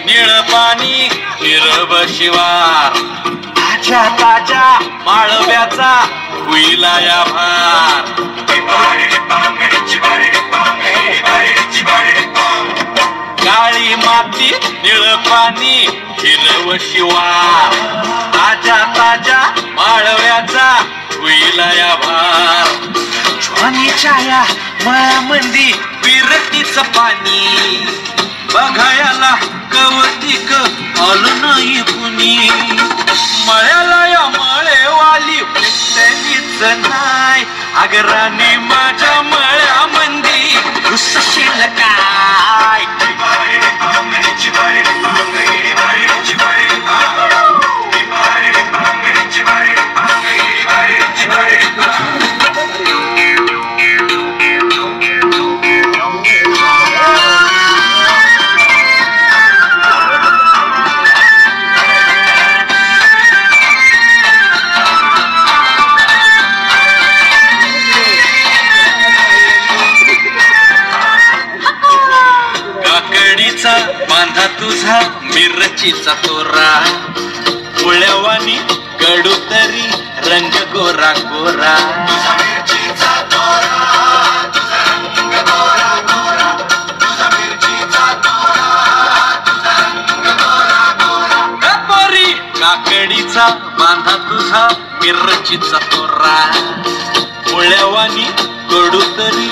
निळ पाणी हिरव शिवार ताज्या ताज्या माळव्याचा हुईला या भार काळी माती निळ पाणी हिरव शिवार ताज्या ताज्या माळव्याचा हुईला या भार ज्वानीच्या या मळ्यामंदी विरतीच पाणी बघायला कवतिक आलं नाही कुणी मळ्याला या मळेवाली भेटलीच नाही अगराने माझ्या मळ्यामंदी घुसशील काय बांधा तुझा मिरचीचा तोरा मुळ्यावानी कडू तरी रंग गोरा गोरा परी काकडीचा बांधा तुझा मिरचीचा तोरा मुळ्यावानी कडू तरी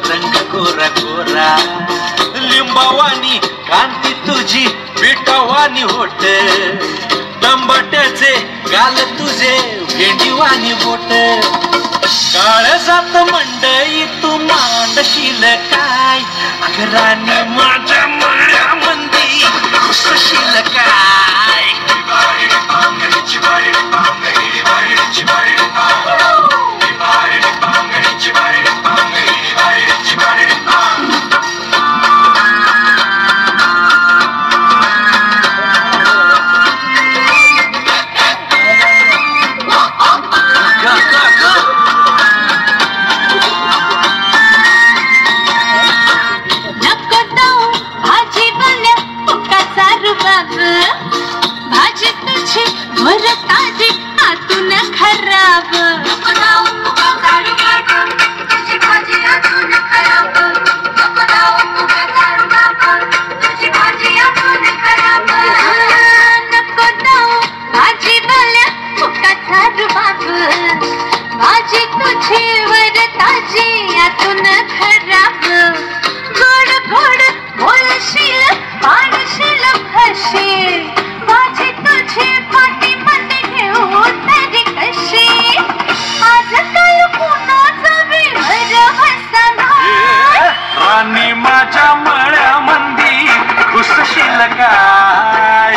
रंग गोरा गोरा लिंबावानी कांती तुझी बिटावानी होट दंबट्याचे गाल तुझे भेंडीवानी बोट काळजात मंडई तू मांडशील काय अगराने माझ्या मळ्यामंदी घुसशील काय भाजी तुझी भर ताजी आतून खराब भाजी भल्या फुकाचा रुबाब भाजी तुझी वर ताजी आतून खराब गोड गोड बोलशील पाडशील फशी माझी तुझी पाठी मध्ये घेऊ तरी कशी आज काय कुणाचं विवर बसना राणी माझ्या मळ्यामंदी घुसशील काय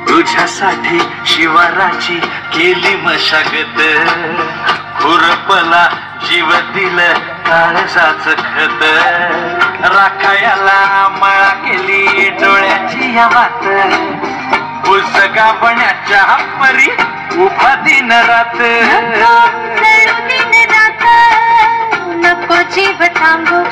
तुझ्यासाठी शिवाराची केली मशागत खुरपला जीव दिलं काळजाच खत राखायला मळा केली डोळ्याची या मात गाभण्याच्या परी उभा दिन रात नको जीव थांबू